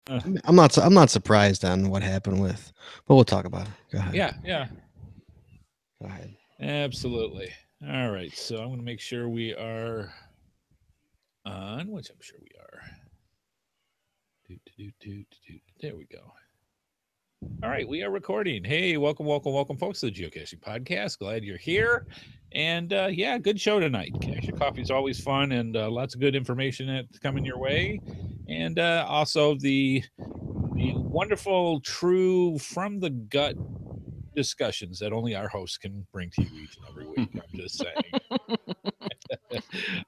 I'm not surprised on what happened with, but we'll talk about it. Go ahead. Yeah, Go ahead. absolutely. All right, so I'm going to make sure we are on, which I'm sure we are. There we go. All right, we are recording. Hey, welcome, folks, to the Geocaching Podcast. Glad you're here. And yeah, good show tonight. Cache your coffee is always fun, and lots of good information that's coming your way. And also the wonderful, true, from the gut discussions that only our hosts can bring to you each and every week. I'm just saying.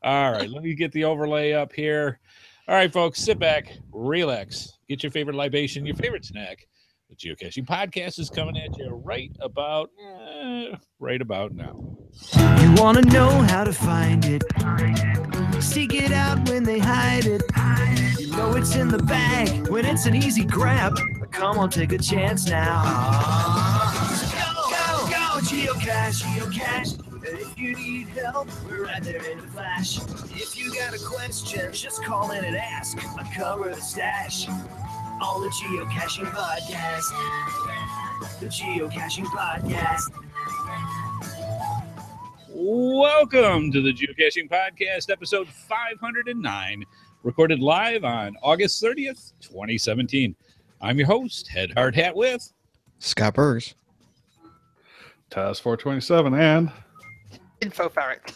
All right, let me get the overlay up here. All right, folks, sit back, relax, get your favorite libation, your favorite snack. The Geocaching Podcast is coming at you right about now. You want to know how to find it. Seek it out when they hide it. You know it's in the bag when it's an easy grab. Come on, take a chance now. Go, geocache. If you need help, we're right there in a flash. If you got a question, just call in and ask. I cover the stash on the Geocaching Podcast. The Geocaching Podcast. Welcome to the Geocaching Podcast, episode 509, recorded live on August 30th, 2017. I'm your host, Headhardhat with Scott Burgers, Taz 427, and Info Ferret.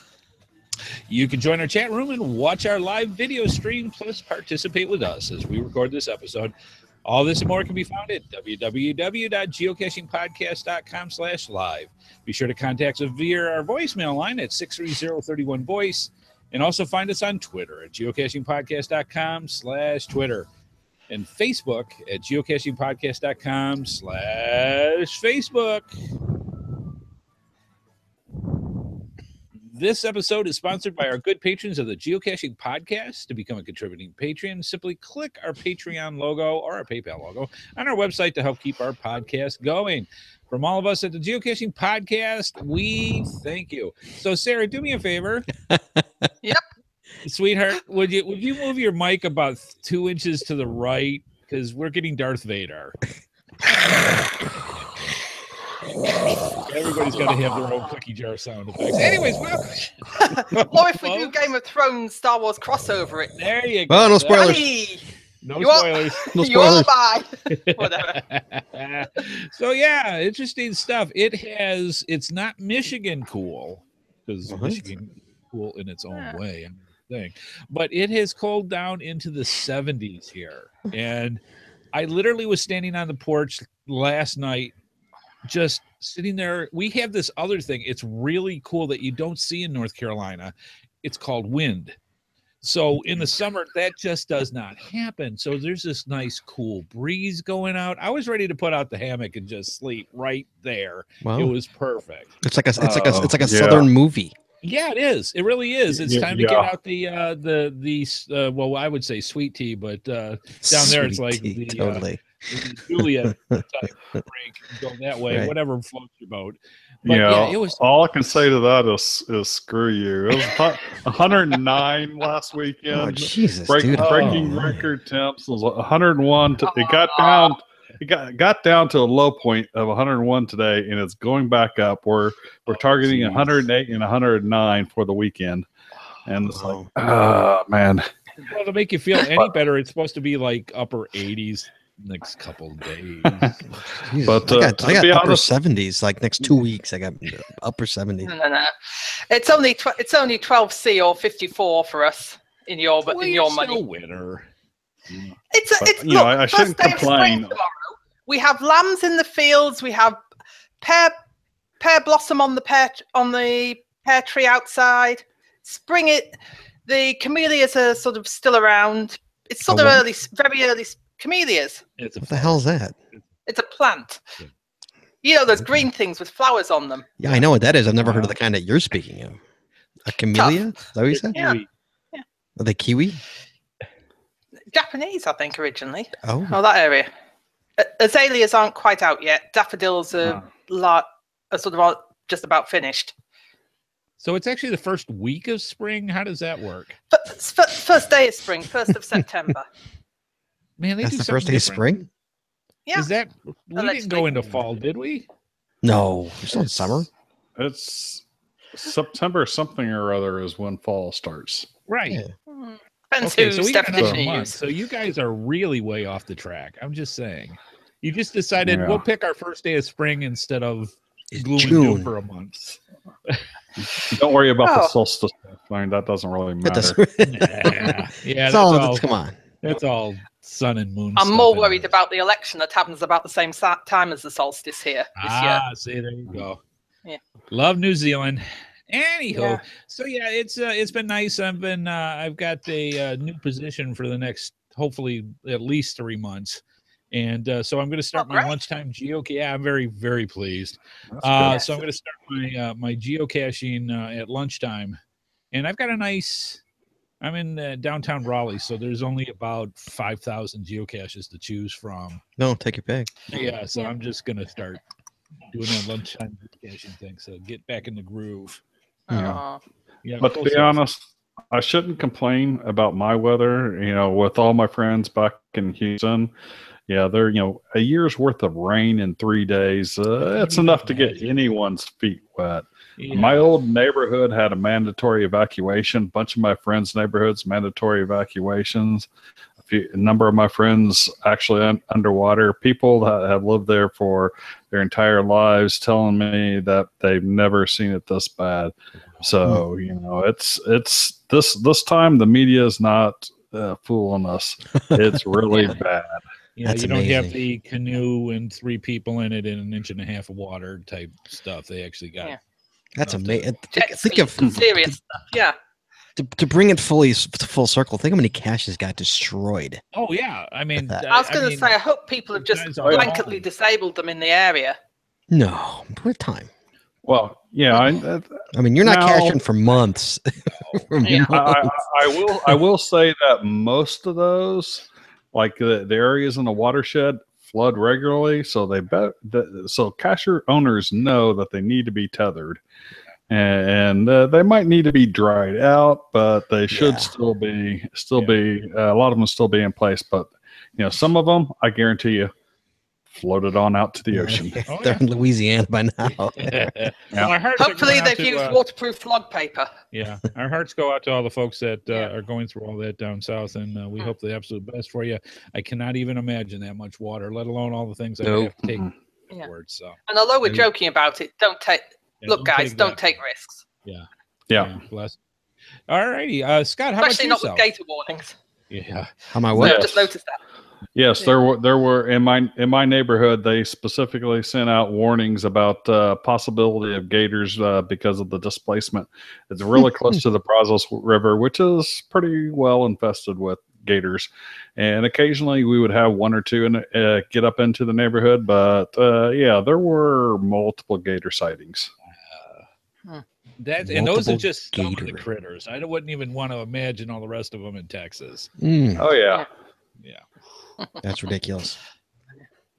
You can join our chat room and watch our live video stream, plus participate with us as we record this episode. All this and more can be found at www.geocachingpodcast.com/live. Be sure to contact us via our voicemail line at 630-31-VOICE, and also find us on Twitter at geocachingpodcast.com/Twitter, and Facebook at geocachingpodcast.com/Facebook. This episode is sponsored by our good patrons of the Geocaching Podcast. To become a contributing patron, simply click our Patreon logo or our PayPal logo on our website to help keep our podcast going. From all of us at the Geocaching Podcast, we thank you. So, Sarah, do me a favor. Yep. Sweetheart, would you move your mic about 2 inches to the right? Because we're getting Darth Vader. Everybody's got to have their own cookie jar sound effects. Anyways, Or if we do Game of Thrones, Star Wars crossover it. There you go. Well, no spoilers. Hey, No you spoilers. No You all spoilers. buy. Whatever. So yeah, interesting stuff. It's not Michigan cool, because What? Michigan is cool in its own way, but it has cooled down into the 70s here. And I literally was standing on the porch last night, just sitting there. We have this other thing. It's really cool that you don't see in North Carolina. It's called wind. So in the summer, that just does not happen. So there's this nice cool breeze going out. I was ready to put out the hammock and just sleep right there. Wow. It was perfect. It's like a yeah. Southern movie. Yeah, it is. It really is. It's time to get Yeah. out the well, I would say sweet tea, but down there it's like Sweet tea, the totally. Juliet type drink. Go that way, Right. whatever floats your boat. But yeah, it was. all I can say to that is screw you. It was 109 last weekend. Oh Jesus, dude! Breaking record temps. It was 101. It got down to a low point of 101 today, and it's going back up. We're targeting 108 and 109 for the weekend, and it's like, man. Well, to make you feel any better, it's supposed to be like upper 80s next couple of days. Jesus, But, I to got be upper honest- 70s. Like next 2 weeks, I got upper 70s. No. It's only 12C or 54 for us in your Well, in you're your still money. a winner. It's But, look, I shouldn't first day of spring complain. tomorrow. We have lambs in the fields. We have pear blossom on the pear tree outside. The camellias are sort of still around. It's sort of what? early, very early camellias. It's a What the hell's that? It's a plant. Yeah. You know those green things with flowers on them. Yeah, I know what that is. I've never heard of the kind that you're speaking of. A camellia? Is that what you said? Yeah. Are they kiwi? Japanese, I think, originally. Oh, Oh, that area. Azaleas aren't quite out yet. Daffodils are sort of just about finished. So it's actually the first week of spring. How does that work? First day of spring, 1st of September. Man, they That's do the something first day of different. spring? Yeah. Is that we didn't Allegedly. go into fall, did we? No, it's not summer. It's September something or other is when fall starts. Right. Yeah. Depends Okay, so whose we got another definition you month. use. So you guys are really way off the track. I'm just saying. You just decided Yeah. we'll pick our first day of spring instead of It's glue and do June. for a month. Don't worry about the Oh. solstice. I mean, that doesn't really That matter. doesn't- Yeah, It's that's all, all. come on. That's all sun and moon. I'm stuff more anyways. worried about the election that happens about the same time as the solstice here this year. See, there you go. Yeah. Love New Zealand. Anywho, Yeah. so yeah, it's been nice. I've got a new position for the next, hopefully at least 3 months, and so I'm going to start my great. lunchtime geocaching. Yeah, I'm very, very pleased. That's good. So I'm going to start my geocaching at lunchtime, and I've got a nice. I'm in downtown Raleigh, so there's only about 5,000 geocaches to choose from. No, take your pick. Yeah, so I'm just going to start doing that lunchtime geocaching thing. So get back in the groove. Yeah. Aw. Yeah, But to cool be stuff. honest, I shouldn't complain about my weather. With all my friends back in Houston, they're a year's worth of rain in 3 days. It's enough to get anyone's feet wet. Yeah. My old neighborhood had a mandatory evacuation. A bunch of my friends' neighborhoods mandatory evacuations. A number of my friends actually underwater. People that have lived there for their entire lives telling me that they've never seen it this bad. So it's this time the media is not fooling us. It's really bad. Yeah, That's you don't have amazing. the canoe and 3 people in it in 1.5 inches of water type stuff. They actually got. Yeah. That's Enough amazing. Jet Think of skis, serious stuff. Yeah. to bring it fully to full circle. Think how many caches got destroyed. Oh yeah, I mean, That. I was going to say, I hope people have just guys are blanketly wrong. disabled them in the area. No, what time? Well, yeah, I mean, you're not Now- cashing for months. For Yeah. months. I will say that most of those, like the areas in the watershed, flood regularly, so so cacher owners know that they need to be tethered, and they might need to be dried out, but they should Yeah. still be a lot of them still be in place. But some of them, I guarantee you, floated on out to the ocean. Oh, They're yeah. in Louisiana by now. Well, our hearts are Hopefully going out they've to, used waterproof log paper. Yeah, our hearts go out to all the folks that Yeah. are going through all that down south, and we hope the absolute best for you. I cannot even imagine that much water, let alone all the things I Nope. have to take Yeah. forward. So, And although we're And- joking about it, don't take. yeah, Look, guys, don't that. take risks. Yeah. Bless. All righty, Scott, how Especially about not with yourself? gator warnings. Yeah. How my So what? I've just noticed that. Yes, there were in my neighborhood. They specifically sent out warnings about possibility of gators because of the displacement. It's really close to the Brazos River, which is pretty well infested with gators, and occasionally we would have 1 or 2 get up into the neighborhood. But there were multiple gator sightings. And those are Multiple just some of the gator. critters. I wouldn't even want to imagine all the rest of them in Texas. Oh yeah. Yeah. That's ridiculous.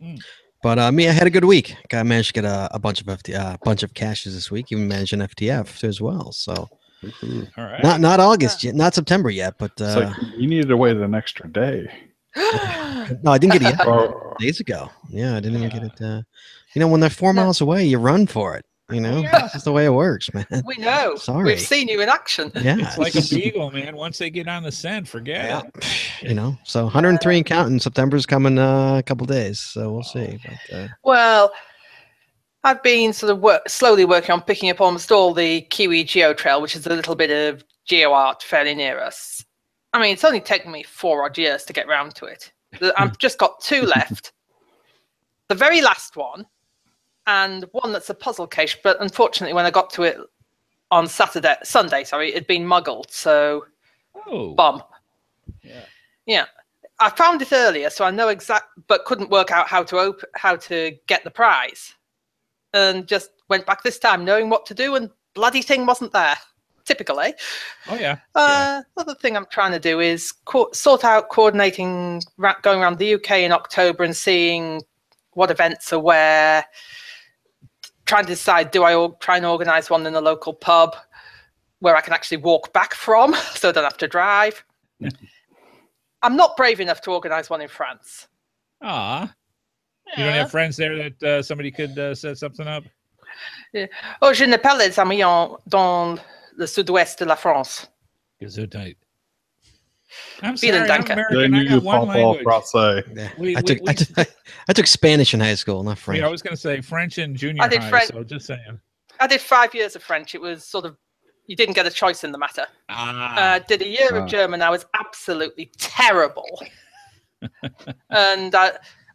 Mm. But me, I had a good week. I managed to get a bunch of caches this week. Even managed an FTF too as well. So All right. not August yet, not September yet, but So you needed to wait an extra day. no, I didn't get it yet. Or, Days ago. Yeah, I didn't even get it. When they're 4 miles away, you run for it. Yeah. That's just the way it works, man. We know. Sorry. We've seen you in action. Yeah, It's like a beagle, man. Once they get on the scent, forget it. So 103 and counting. September's coming a couple days, so we'll see. But, Well, I've been sort of slowly working on picking up almost all the Kiwi Geo Trail, which is a little bit of geo art fairly near us. I mean, it's only taken me 4 odd years to get round to it. I've just got 2 left. The very last one, and one that's a puzzle cache, but unfortunately, when I got to it on Sunday, it'd been muggled, so Oh. bum. Yeah. Yeah, I found it earlier, so I know but couldn't work out how to get the prize, and just went back this time knowing what to do, and bloody thing wasn't there. Typical, eh? Oh, yeah. Other thing I'm trying to do is sort out coordinating, going around the UK in October and seeing what events are where. Trying to decide, do I try and organise one in a local pub where I can actually walk back from, so I don't have to drive? I'm not brave enough to organize one in France. Ah, you don't have friends there that somebody could set something up? Oh, je n'ai pas les amis dans le sud-ouest de la France. Gesundheit. I'm Vielen sorry, I'm Dank. American. I got one language. Yeah. I took Spanish in high school, not French. Yeah, I was going to say French in junior I did high, French. so just saying. I did 5 years of French. It was sort of, you didn't get a choice in the matter. Did a year of German. I was absolutely terrible. And I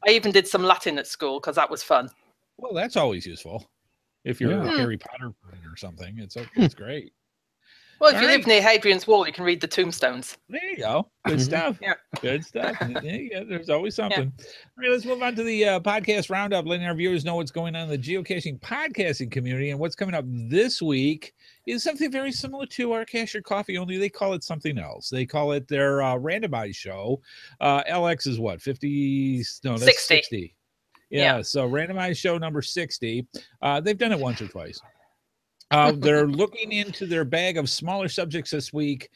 even did some Latin at school because that was fun. Well, that's always useful. If you're a Harry Potter fan or something, it's okay. It's great. Well, if you live near Hadrian's Wall, you can read the tombstones. There you go. Good stuff. Yeah. Good stuff. Yeah, there's always something. All right, let's move on to the podcast roundup, letting our viewers know what's going on in the geocaching podcasting community. And what's coming up this week is something very similar to our Cache Your Coffee, only they call it something else. They call it their randomized show. LX is what, 50? No, that's 60. Yeah, so randomized show number 60. They've done it once or twice. They're looking into their bag of smaller subjects this week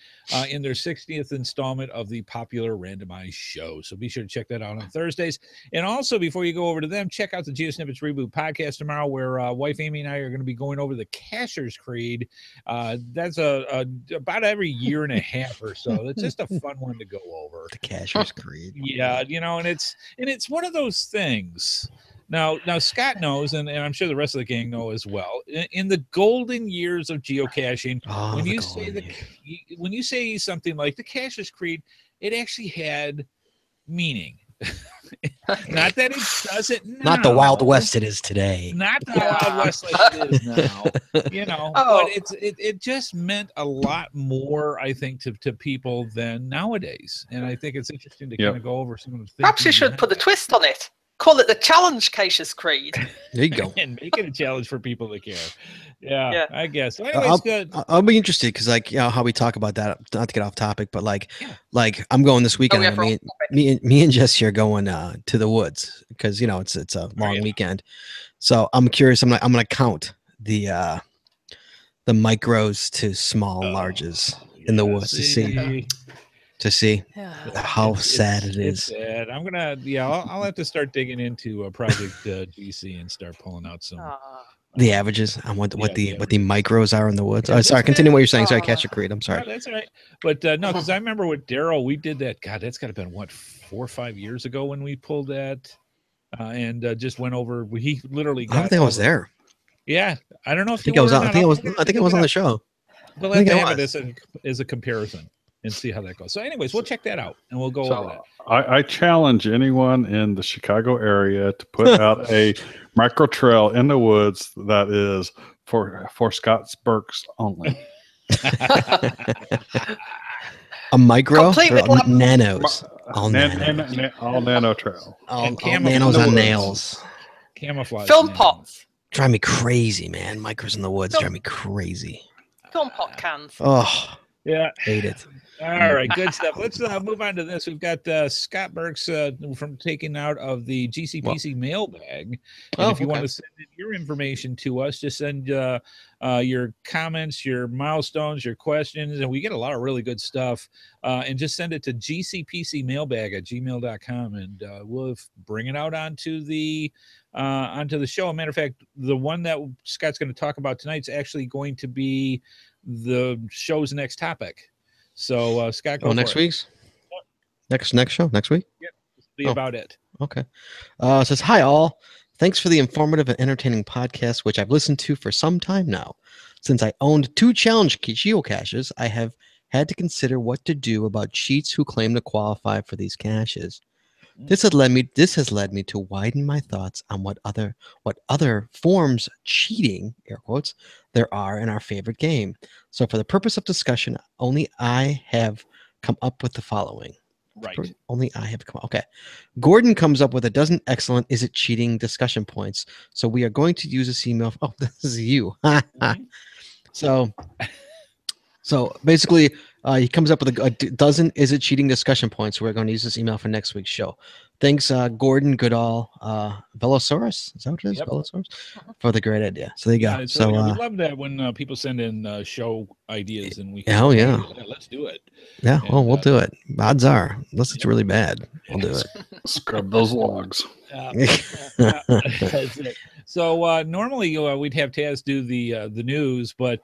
in their 60th installment of the popular randomized show. So be sure to check that out on Thursdays. And also, before you go over to them, check out the GeoSnippets Reboot podcast tomorrow, where wife Amy and I are going to be going over the Cacher's Creed. That's about every year and a half or so. It's just a fun one to go over. The Cacher's Creed. Yeah, and it's one of those things. Now Scott knows, and I'm sure the rest of the gang know as well. In the golden years of geocaching, when you say something like the Cacher's Creed, it actually had meaning. Not that it doesn't now. Not the Wild West it is today. Not the Wild West like it is now. But it just meant a lot more, I think, to people than nowadays. And I think it's interesting to kind of go over some of the things. Perhaps you should put a twist on it. Call it the Challenge Cacher's Creed. There you go. And make it a challenge for people that care. Yeah. I guess. So anyways, good. I'll be interested because, how we talk about that. Not to get off topic, but like I'm going this weekend. Me and Jesse are going to the woods because it's a long weekend. So I'm curious. I'm gonna count the micros to small larges in the woods to see how sad it is. Sad. I'm gonna, I'll have to start digging into Project GC and start pulling out some the averages on what the micros are in the woods. Oh, sorry, continue what you're saying. Sorry, Catch a Creed. I'm sorry. No, that's all right. But no, because I remember with Daryl, we did that. God, that's got to have been 4 or 5 years ago when we pulled that, and just went over. He literally. I don't think I was there. Yeah, I don't know if I think I was on the show. We'll have to have it as a comparison and see how that goes. So anyways, we'll check that out and we'll go over that. I challenge anyone in the Chicago area to put out a micro trail in the woods that is for Scotts Burks only. A micro? All nanos. All nano trail. All nanos on nails. Camouflage. Film pots. Drive me crazy, man. Micros in the woods drive me crazy. Film pot cans. Oh, yeah. Hate it. All right, good stuff. Let's move on to this. We've got Scott Burks from taking out of the GCPC mailbag. And if you want to send in your information to us, just send your comments, your milestones, your questions, and we get a lot of really good stuff. And just send it to gcpcmailbag@gmail.com, and we'll bring it out onto the show. As a matter of fact, the one that Scott's going to talk about tonight is actually going to be the show's next topic. So Scott, go next week's next show next week. Yep, this will be about it. Okay. It says, hi all. Thanks for the informative and entertaining podcast, which I've listened to for some time now. Since I owned 2 challenge geocaches, I have had to consider what to do about cheats who claim to qualify for these caches. This has led me to widen my thoughts on what other forms cheating, air quotes, there are in our favorite game. So for the purpose of discussion, only I have come up with the following. Right. Only I have come. Okay. Gordon comes up with a dozen excellent "is it cheating" discussion points. So we are going to use this email. Oh, this is you. So basically, he comes up with a dozen "is it cheating" discussion points. So we're going to use this email for next week's show. thanks, Gordon Goodall, Velosaurus. Is that what it is? Yep. Velosaurus, for the great idea. So there you go. It's So really good. We love that when people send in show ideas and we oh, say, yeah. "Hey, let's do it. yeah, well, And, we'll do it. Odds are, unless it's really bad, we'll do it. Scrub those logs. That's it. So normally we'd have Taz do the news, but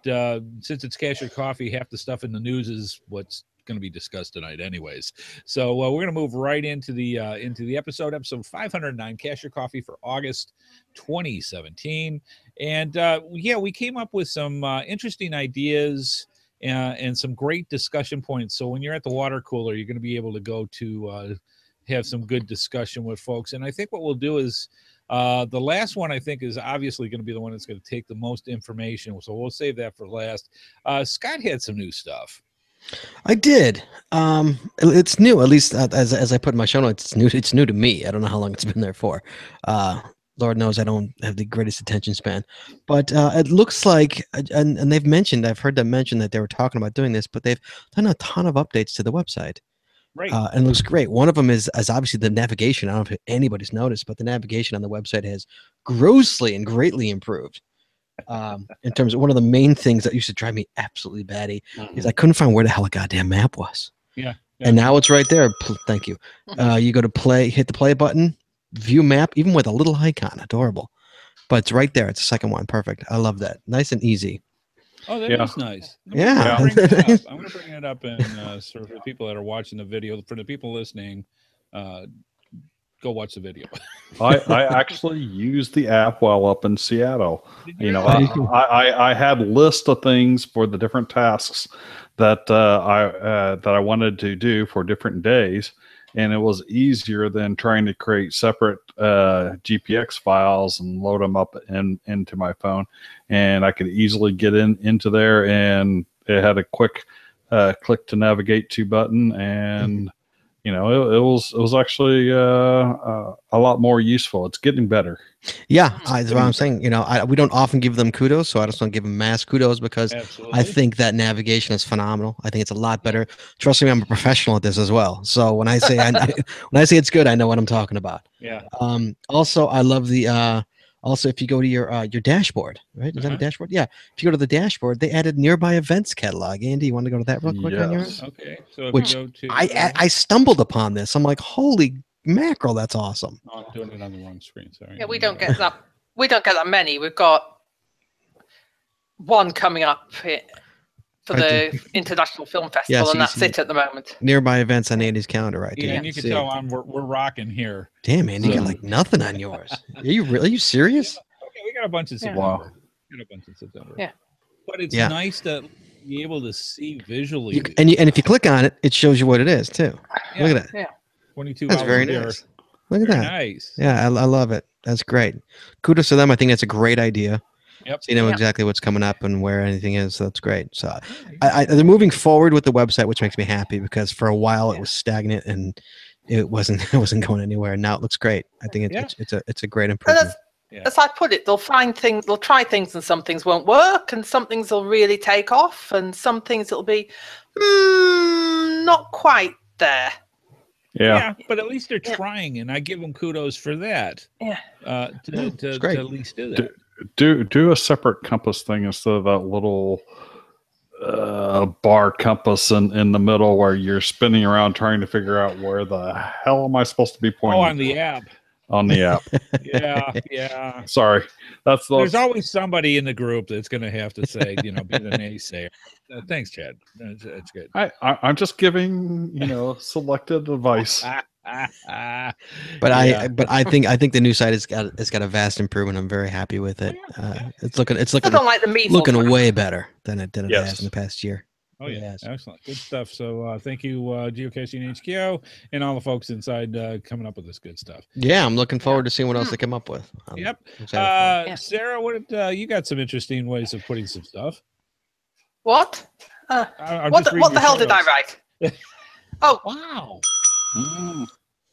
since it's Cash or Coffee, half the stuff in the news is what's going to be discussed tonight anyways. So we're going to move right into the episode 509, Cash or Coffee for August 2017. And we came up with some interesting ideas and some great discussion points. So when you're at the water cooler, you're going to be able to go to have some good discussion with folks. And I think what we'll do is the last one, I think, is obviously going to be the one that's going to take the most information. So we'll save that for last. Scott had some new stuff. I did. It's new, at least as I put in my show notes. It's new to me. I don't know how long it's been there for. Lord knows I don't have the greatest attention span, but it looks like, and they've mentioned, I've heard them mention that they were talking about doing this, but they've done a ton of updates to the website. Right. And it looks great. One of them is obviously the navigation. I don't know if anybody's noticed, but the navigation on the website has grossly and greatly improved. In terms of one of the main things that used to drive me absolutely batty is I couldn't find where the hell a goddamn map was. Yeah. And now it's right there. Thank you. You go to play, hit the play button, view map, even with a little icon. Adorable. But it's right there. It's the second one. Perfect. I love that. Nice and easy. Oh, that is nice. Yeah. I'm going to bring it up and sort of for the people that are watching the video, for the people listening, go watch the video. I actually used the app while up in Seattle. I had a list of things for the different tasks that I wanted to do for different days, and it was easier than trying to create separate GPX files and load them up into my phone. And I could easily get into there, and it had a quick click to navigate to button, and it was actually a lot more useful. It's getting better. Yeah, that's what I'm saying. We don't often give them kudos, so I just want to give them mass kudos because Absolutely. I think that navigation is phenomenal. I think it's a lot better. Trust me, I'm a professional at this as well. So when I say when I say it's good, I know what I'm talking about. Yeah. Also, I love the. Also, if you go to your dashboard, right? Is that a dashboard? Yeah. If you go to the dashboard, they added nearby events catalog. Andy, you want to go to that real quick on yours? Okay. So if Which you go to I stumbled upon this. I'm like, holy mackerel, that's awesome. Oh, I'm doing it on the wrong screen. Sorry. Yeah, we don't get that. We don't get that many. We've got one coming up for the International Film Festival, and that's it at the moment. Nearby events on Andy's calendar, right? Yeah, and you can tell we're rocking here. Damn, Andy, you got like nothing on yours. Are you serious? Okay, we got a bunch in September. Wow. We got a bunch in September. Yeah. But it's nice to be able to see visually. And if you click on it, it shows you what it is too. Yeah. Look at that. Yeah. 22 That's hours very there. nice. Look at Very that. nice. Yeah, I love it. That's great. Kudos to them. I think that's a great idea. Yep. So you know exactly what's coming up and where anything is. So that's great. So they're moving forward with the website, which makes me happy because for a while it was stagnant and it wasn't going anywhere. Now it looks great. I think it's a great improvement. As I put it, they'll find things, they'll try things, and some things won't work, and some things will really take off, and some things it'll be not quite there. Yeah, but at least they're trying, and I give them kudos for that. Yeah. To at least do that. Do a separate compass thing instead of that little bar compass in the middle where you're spinning around trying to figure out where the hell am I supposed to be pointing. Oh, on the app. On the app. Yeah. Sorry. There's always somebody in the group that's going to have to say, be the naysayer. Thanks, Chad. That's good. I'm just giving, selected advice. But I think the new site has got a vast improvement. I'm very happy with it. It's looking I don't like the measles looking way better than it has in the past year. Oh yeah, excellent, good stuff. So thank you, Geocaching HQ, and all the folks inside coming up with this good stuff. Yeah, I'm looking forward to seeing what else they come up with. Yep. Sarah, you got some interesting ways of putting some stuff. What? What the hell did I write? Oh wow!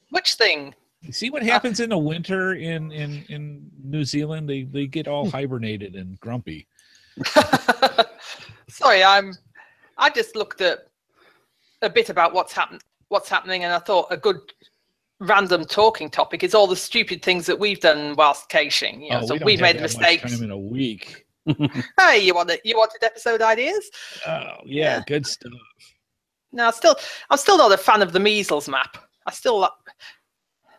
Which thing? You see what happens in the winter in New Zealand? They get all hibernated and grumpy. Sorry, I just looked at a bit about what's happening, and I thought a good random talking topic is all the stupid things that we've done whilst caching. You know, so we've made mistakes. Time in a week. Hey, you wanted episode ideas? Oh yeah, good stuff. No, I'm still not a fan of the measles map.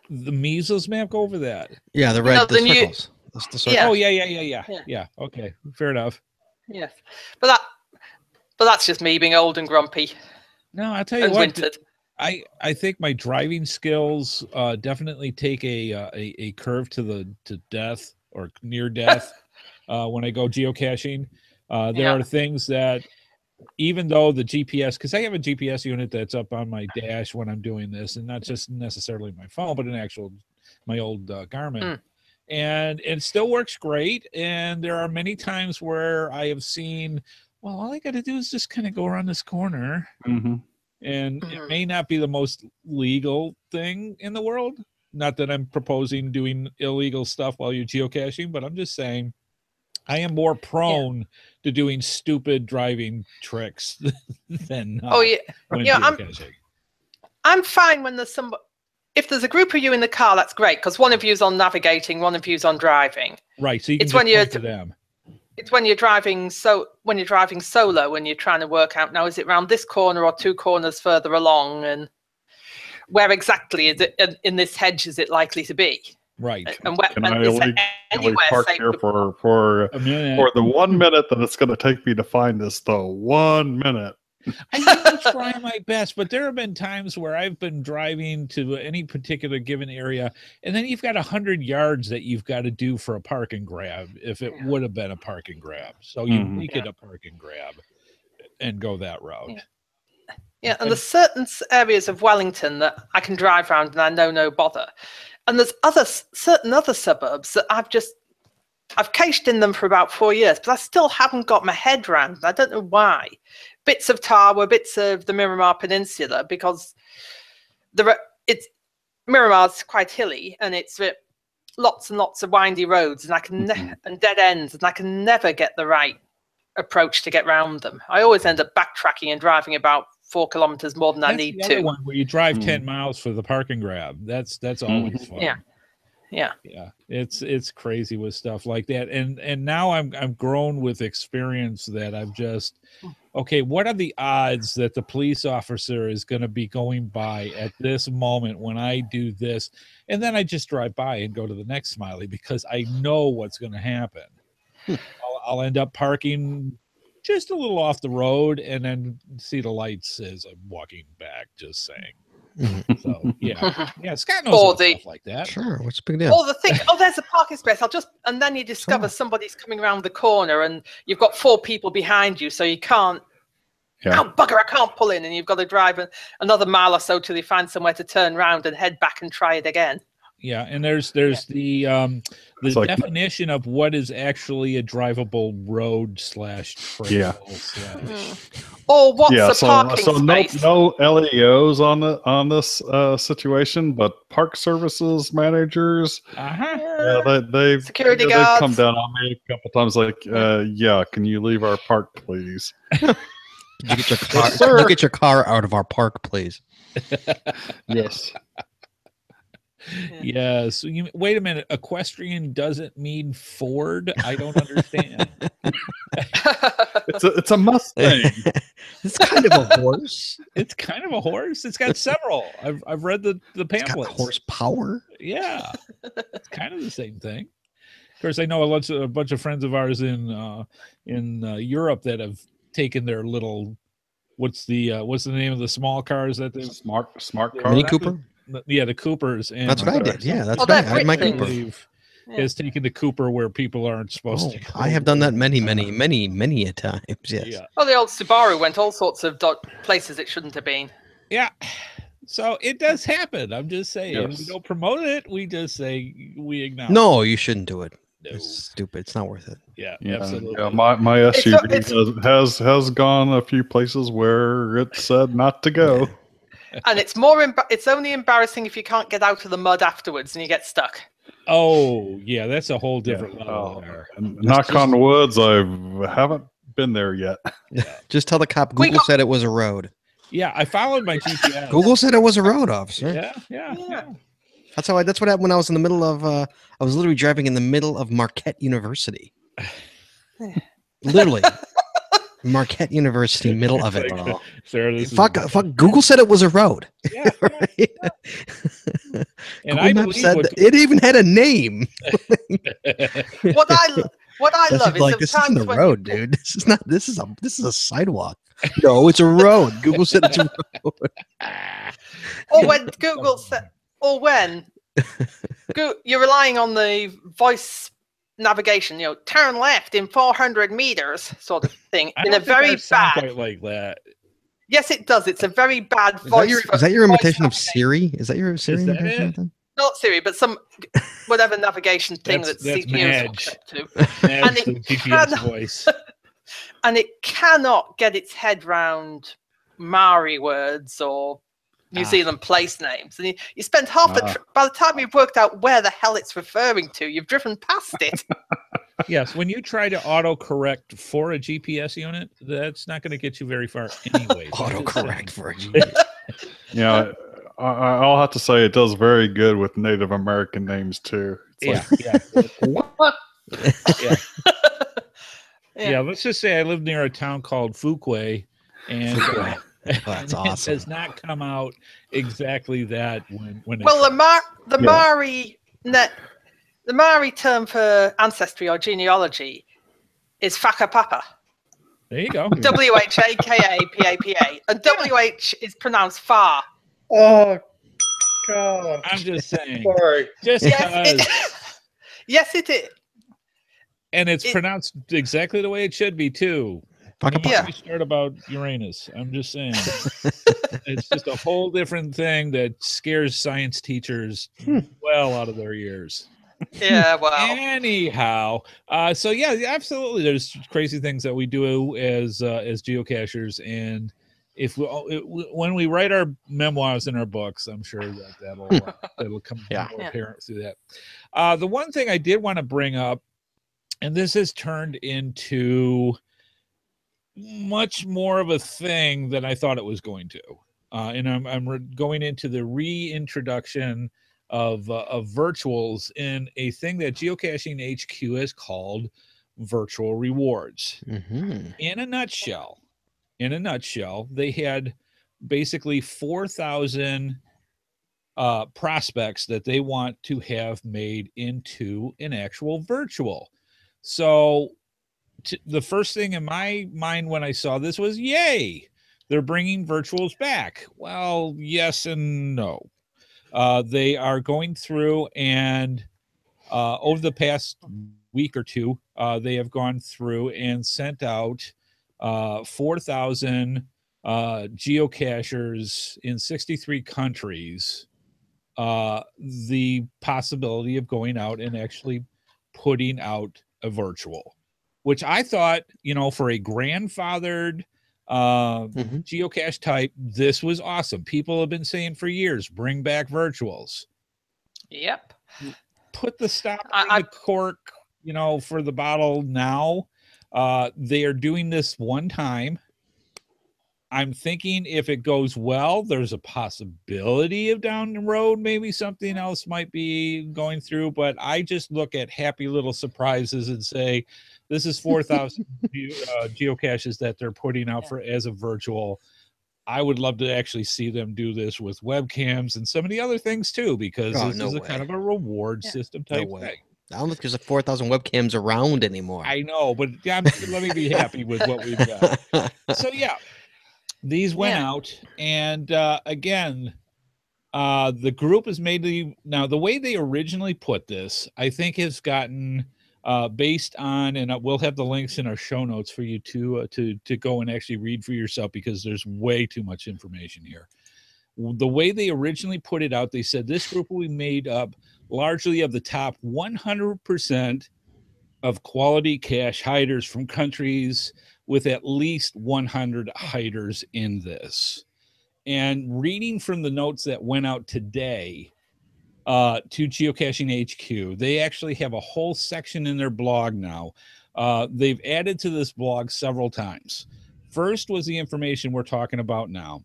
The measles map. Go over that. Yeah, the red the circles. The circles. Oh yeah. Okay, fair enough. Yes, but that's just me being old and grumpy. No, I'll tell you what. Wintered. I think my driving skills definitely take a curve to death or near death when I go geocaching. There are things that, even though the GPS, because I have a GPS unit that's up on my dash when I'm doing this, and not just necessarily my phone, but my old Garmin, and it still works great. And there are many times where I have seen, well, all I got to do is just kind of go around this corner. Mm-hmm. And it may not be the most legal thing in the world. Not that I'm proposing doing illegal stuff while you're geocaching, but I'm just saying I am more prone to doing stupid driving tricks than when geocaching. I'm fine when there's if there's a group of you in the car, that's great, because one of you's on navigating, one of you's on driving. Right. So you can point to them. It's when you're driving solo, when you're trying to work out, now is it round this corner or 2 corners further along, and where exactly is it in this hedge is it likely to be? Right. And can I park here for the 1 minute that it's going to take me to find this, though? 1 minute. I usually try my best, but there have been times where I've been driving to any particular given area, and then you've got 100 yards that you've got to do for a park and grab if it would have been a park and grab. So you make it a park and grab and go that route. Yeah, and there's certain areas of Wellington that I can drive around and I know no bother. And there's certain other suburbs that I've cached in them for about 4 years, but I still haven't got my head around. I don't know why. Bits of Tarwa, bits of the Miramar Peninsula, because Miramar's quite hilly, and it's lots and lots of windy roads, and and dead ends, and I can never get the right approach to get round them. I always end up backtracking and driving about 4 kilometers more than I need to. One where you drive 10 miles for the park and grab. That's always fun. Yeah. It's crazy with stuff like that. And now I'm grown with experience that I've just, okay, what are the odds that the police officer is going to be going by at this moment when I do this? And then I just drive by and go to the next smiley because I know what's going to happen. I'll end up parking just a little off the road and then see the lights as I'm walking back, just saying. So Scott knows stuff like that. Sure, what's the big deal? Or the thing, there's a parking space. And then you discover somebody's coming around the corner, and you've got 4 people behind you, so you can't. Yeah. Oh bugger! I can't pull in, and you've got to drive another mile or so till you find somewhere to turn around and head back and try it again. Yeah, and there's the definition of what is actually a drivable road /trail Or what's a parking space? No LEOs on this situation, but park services managers. They security guards. They've come down on me a couple times, like, can you leave our park, please? Can you get your car out of our park, please? Yes. Yes. Wait a minute. Equestrian doesn't mean Ford. I don't understand. It's a Mustang. It's kind of a horse. It's kind of a horse. It's got several. I've read the pamphlets. It's got horsepower. Yeah, it's kind of the same thing. Of course, I know a bunch of friends of ours in Europe that have taken their little. What's the name of the small cars that they smart car? Mini Cooper. Yeah, the Coopers. And that's what I did. Yeah, that's what I had. My Cooper is taking the Cooper where people aren't supposed to. I have done that many a times. Yes. Yeah. Well, the old Subaru went all sorts of places it shouldn't have been. Yeah. So it does happen. I'm just saying. Yes. We don't promote it. We just say we acknowledge. No, you shouldn't do it. No. It's stupid. It's not worth it. Yeah, absolutely. Yeah, my SUV has gone a few places where it said not to go. And it's only embarrassing if you can't get out of the mud afterwards and you get stuck. Oh, yeah, that's a whole different level there. Knock on woods, I haven't been there yet. Just tell the cop Google said it was a road. Yeah, I followed my GPS. Google said it was a road, officer. Yeah. That's what happened when I was in the middle of. I was literally driving in the middle of Marquette University. Literally, Marquette University, middle of it. Like, Sarah, this Fuck! Google said it was a road. Yeah. Right? And Google I Maps believe said what- that it even had a name. What I This love is like is this isn't sometimes a when road, dude. This is not. This is a sidewalk. No, it's a road. Google said it's a road. or when Google said, or when you're relying on the voice navigation, turn left in 400 meters, sort of thing, I in don't a think very ours sound bad. quite like that. Yes, it does. It's a very bad Is voice. that your voice imitation of navigation. Siri? Is that your Siri that imitation? it? of that? Not Siri, but some whatever navigation thing That's that CPUs Madge. hooked up to. That's it the GPS cannot- voice. And it cannot get its head round Maori words or New Zealand place names. And you spend half by the time you've worked out where the hell it's referring to, you've driven past it. Yes, when you try to autocorrect for a GPS unit, that's not going to get you very far anyway. Autocorrect for a GPS. Yeah, I'll have to say it does very good with Native American names too. It's Yeah, what? yeah. Yeah. Yeah, let's just say I live near a town called Fuquay, and Fuquay. That's it awesome. does not come out exactly that when Well, the Yeah. Maori term for ancestry or genealogy is whakapapa. there you go. WHAKAPAPA. And WH is pronounced far. Oh God! I'm just saying, Sorry. just because, Yes, it is. and it's pronounced exactly the way it should be too. Fuck Don't a get Yeah. me started about Uranus. I'm just saying, it's just a whole different thing that scares science teachers well out of their ears. Yeah, well. Anyhow, so yeah, absolutely. There's crazy things that we do as geocachers, and if when we write our memoirs in our books, I'm sure that'll come Yeah. more apparent through that. The one thing I did want to bring up, and this has turned into much more of a thing than I thought it was going to, and I'm going into the reintroduction of virtuals in a thing that Geocaching HQ has called virtual rewards. Mm-hmm. In a nutshell, they had basically 4,000 prospects that they want to have made into an actual virtual. So the first thing in my mind when I saw this was, yay, they're bringing virtuals back. Well, yes and no. They are going through and over the past week or two, they have gone through and sent out 4,000 geocachers in 63 countries the possibility of going out and actually putting out a virtual, which I thought, for a grandfathered geocache type, this was awesome. People have been saying for years, bring back virtuals. Yep. Put the stop in the cork, for the bottle now. They are doing this one time. I'm thinking if it goes well, there's a possibility of down the road, maybe something else might be going through, but I just look at happy little surprises and say, this is 4,000 geocaches that they're putting out as a virtual. I would love to actually see them do this with webcams and some of the other things too, because this is kind of a reward system type thing. I don't think there's 4,000 webcams around anymore. I know, but let me be happy with what we've got. So yeah, these went out, and again, the group has made now the way they originally put this, I think has gotten based on, and we'll have the links in our show notes for you to go and actually read for yourself, because there's way too much information here. The way they originally put it out, they said this group will be made up largely of the top 100% of quality cache hiders from countries with at least 100 hiders in this. And reading from the notes that went out today to Geocaching HQ, they actually have a whole section in their blog now. They've added to this blog several times. First was the information we're talking about now.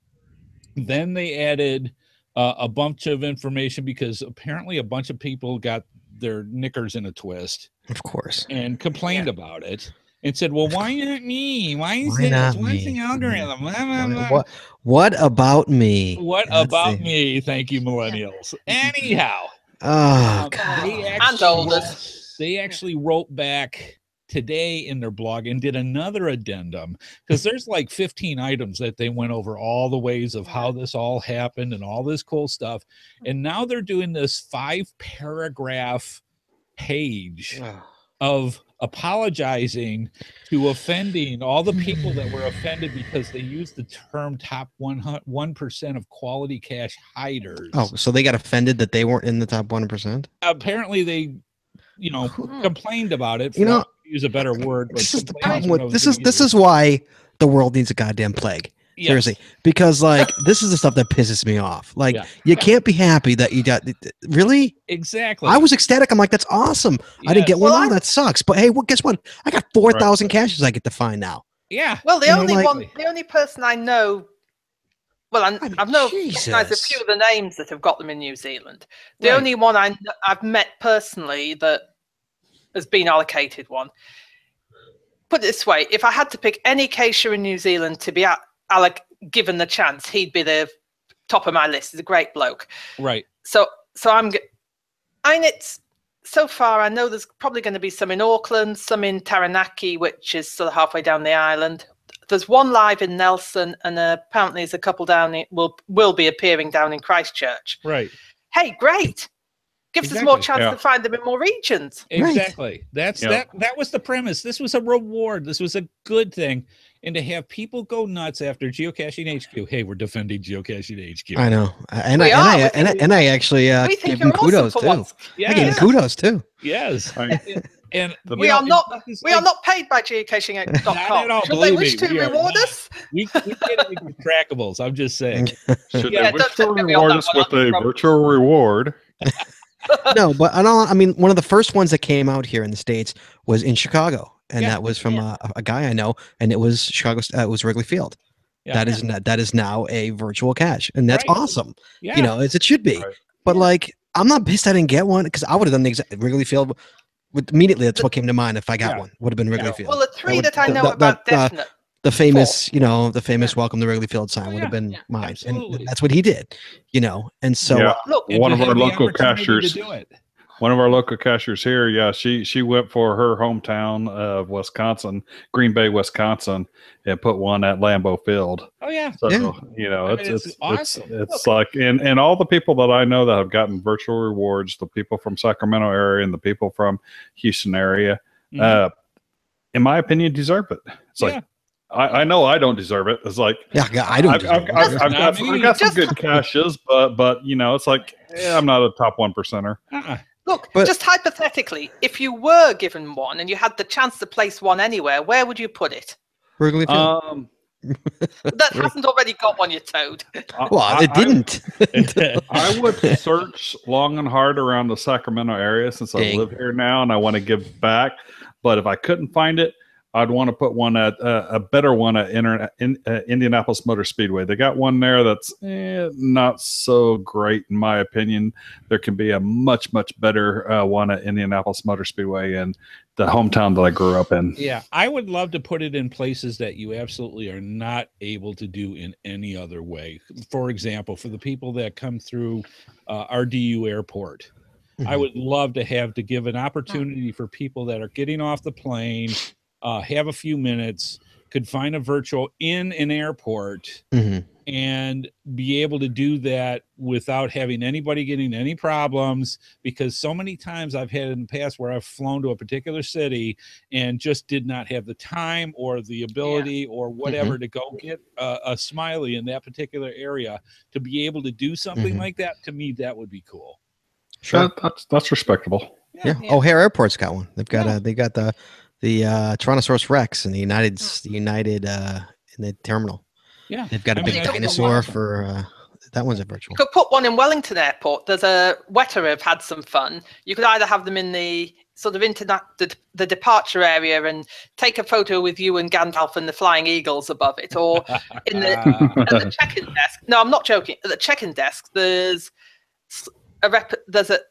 Then they added a bunch of information because apparently a bunch of people got their knickers in a twist Of course. and complained about it and said, well, why not me? Why is Why this? not Why is me? the algorithm? Blah, blah, blah. What about me? What That's about the- me? Thank you, millennials. Anyhow, Oh, God. they actually wrote back today in their blog and did another addendum because there's like 15 items that they went over all the ways of how this all happened and all this cool stuff. And now they're doing this 5-paragraph page of apologizing to offending all the people that were offended because they used the term top 1% of quality cache hiders. Oh, so they got offended that they weren't in the top 1%? Apparently they, complained about it. You know, Use a better word. This is the problem with this is why the world needs a goddamn plague. Yes. Seriously, because this is the stuff that pisses me off. Yeah. You can't be happy that you got really. Exactly. I was ecstatic. I'm like, that's awesome. I didn't get one. Well, That sucks. But hey, guess what? I got 4,000 caches I get to find now. Yeah. Well, the You know, only person I know. Well, I've known Jesus. a few of the names that have got them in New Zealand. The Right. only one I've met personally that has been allocated one. Put it this way: if I had to pick any cacher in New Zealand to be given the chance, he'd be the top of my list. He's a great bloke. Right. So it's so far. I know there's probably going to be some in Auckland, some in Taranaki, which is sort of halfway down the island. There's one live in Nelson, and apparently there's a couple down will be appearing down in Christchurch. Right. Hey, great! Gives us more chance to find them in more regions. Exactly. That's that was the premise. This was a reward. This was a good thing. And to have people go nuts after Geocaching HQ. Hey, we're defending Geocaching HQ. I know, and We I actually we think gave him you're awesome kudos for too. once. I gave him kudos too. Yes. And We are not paid by geocaching.com. Not at all, Should they believe wish me, to we are reward not. us? we get it with trackables. I'm just saying. Should Yeah, they wish don't to take me on reward that us one, with I'm a from- virtual reward? No, but I mean, one of the first ones that came out here in the States was in Chicago, and that was from a guy I know, and it was Chicago. It was Wrigley Field. Yeah. That is now a virtual cache, and that's Right. awesome. Yeah. As it should be. Right. But I'm not pissed I didn't get one because I would have done the exact Wrigley Field. Immediately, that's what came to mind. If I got one, would have been Wrigley Field. Well, the three would- that I the- know the- about the- definite. The famous, welcome to Wrigley Field sign would have been mine, absolutely. and that's what he did. And so Yeah. Look, And One to of our have the local opportunity to cachers. do it. One of our local cashers here, she went for her hometown of Wisconsin, Green Bay, Wisconsin, and put one at Lambeau Field. Oh yeah. So, Yeah. It's awesome. It's like, and all the people that I know that have gotten virtual rewards, the people from Sacramento area and the people from Houston area, Mhm. in my opinion, deserve it. It's like, I know I don't deserve it. It's like, I don't. I've got some good caches, but it's like, I'm not a top 1%er. Look, But- just hypothetically, if you were given one and you had the chance to place one anywhere, where would you put it? Wrigley Field. That hasn't already got one, you toad. Well, it didn't. I would search long and hard around the Sacramento area since I Dang. live here now and I want to give back. But if I couldn't find it, I'd want to put one at a better one at Indianapolis Motor Speedway. They got one there that's not so great in my opinion. There can be a much better one at Indianapolis Motor Speedway in the hometown that I grew up in. Yeah, I would love to put it in places that you absolutely are not able to do in any other way. For example, for the people that come through RDU Airport, I would love to give an opportunity for people that are getting off the plane, have a few minutes, could find a virtual in an airport and be able to do that without having anybody getting any problems, because so many times I've had in the past where I've flown to a particular city and just did not have the time or the ability or whatever to go get a smiley in that particular area. To be able to do something like that, to me, that would be cool. Sure. That's respectable. Yeah. O'Hare Airport's got one. They've got they got the Tyrannosaurus Rex in the United in the terminal. Yeah, They've got a big dinosaur for that one's a virtual. You could put one in Wellington Airport. There's a Weta have had some fun. You could either have them in the sort of into the departure area and take a photo with you and Gandalf and the flying eagles above it, or in the at the check-in desk. No, I'm not joking. At the check-in desk, there's a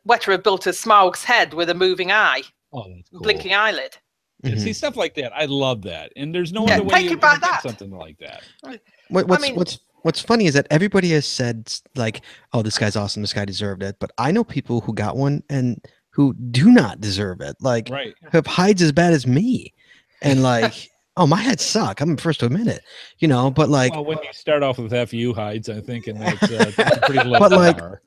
Wetterer built a Smaug's head with a moving eye, that's cool. blinking eyelid. Yeah, see, stuff like that. I love that, and there's no other way take you it by can get that. something like that. What's funny is that everybody has said like, "Oh, this guy's awesome. This guy deserved it." But I know people who got one and who do not deserve it. Like, have hides as bad as me, and like, oh, my hides suck. I'm the first to admit it. You know, but like, well, when you start off with FU hides, I think, and that's a pretty low but like, bar.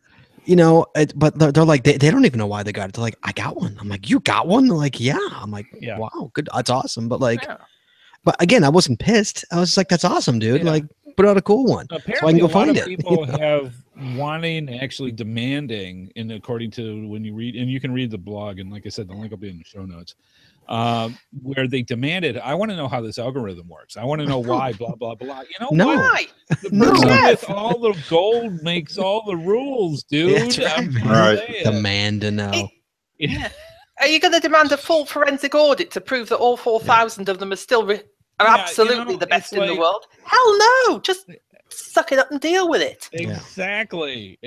you know, but they're like, they don't even know why they got it. They're like, I got one. I'm like, you got one? They're like, yeah. I'm like, wow, good. That's awesome. But like, but again, I wasn't pissed. I was just like, that's awesome, dude. Like, put out a cool one Apparently, so I can go find it. People have wanting, actually demanding, and according to when you read, and you can read the blog, and like I said, the link will be in the show notes, where they demanded, I want to know how this algorithm works. I want to know why, blah, blah, blah. You know why? The person with all the gold makes all the rules, dude. Right. Demand to know. Are you going to demand a full forensic audit to prove that all 4,000 of them are still absolutely the best in the world? Hell no! Just suck it up and deal with it. Exactly.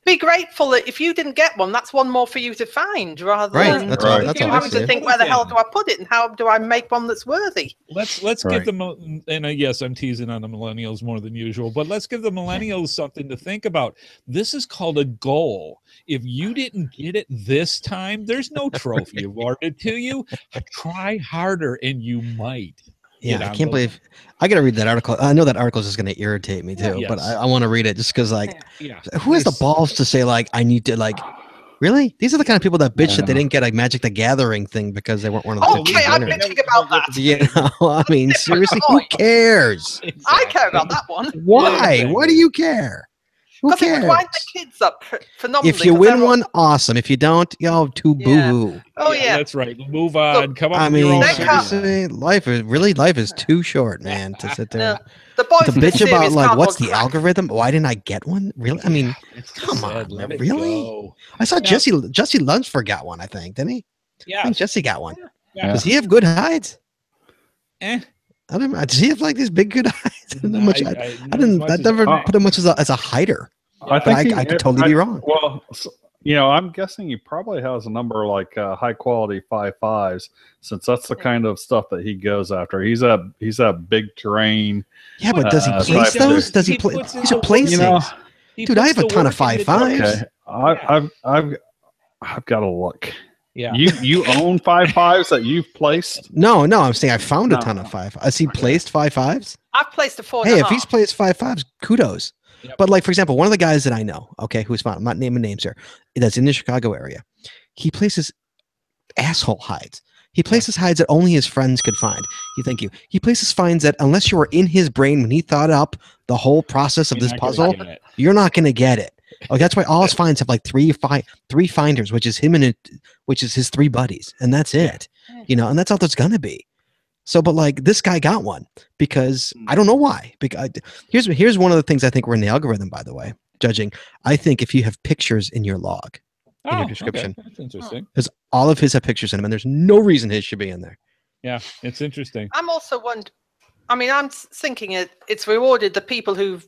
Be grateful that if you didn't get one, that's one more for you to find, rather than that's you having to think, where the hell do I put it and how do I make one that's worthy? Let's give them, and yes, I'm teasing on the millennials more than usual, but let's give the millennials something to think about. This is called a goal. If you didn't get it this time, there's no trophy awarded to you. Try harder and you might. Yeah, I can't believe I got to read that article. I know that article is going to irritate me too, but I want to read it just because, like, who has the balls to say, like, I need to, like, really? These are the kind of people that bitch that they didn't get a Magic the Gathering thing because they weren't one of the Okay, I'm bitching about that. You know, I mean, seriously, who cares? Exactly. I care about that one. Why? Exactly. Why do you care? Who cares? It would wind the kids up phenomenally. If you win one, awesome. If you don't, too boo-hoo. Oh yeah, that's right. Move on. Come on. I mean, seriously, life is too short, man, to sit there. The boys to bitch about like what's the algorithm? Why didn't I get one? Really? I mean, come on, really? I saw Jesse Lunsford got one. I think didn't he? Yeah, I think Jesse got one. Does he have good hides? I don't know. Does he have like these big good hides? I never put him much as a hider. I think I could totally be wrong. Well, you know, I'm guessing he probably has a number like high quality 5.5s, since that's the kind of stuff that he goes after. He's a big terrain. Yeah, but does he place those? Does he play? He's a place. You know, dude, I have a ton of 5.5s. Okay. I've got to look. Yeah. You own 5.5s that you've placed? No, I'm saying I found a ton of 5. Has he placed 5.5s? I've placed a 4.5. Hey, if he's placed 5.5s, kudos. Yep. But like, for example, one of the guys that I know, who's fine, I'm not naming names here, that's in the Chicago area, he places asshole hides. He places hides that only his friends could find. Thank you. He places finds that unless you were in his brain when he thought up the whole process of this puzzle, you're not going to get it. Oh, that's why all his finds have like three finders, which is him and which is his 3 buddies, and that's it. You know, and that's all there's going to be. So, but like this guy got one because I don't know why. Because here's one of the things I think we're in the algorithm, by the way, judging. I think if you have pictures in your log, in your description, that's interesting. Because all of his have pictures in them, and there's no reason his should be in there. Yeah, it's interesting. I'm also wondering. I mean, I'm thinking it's rewarded the people who've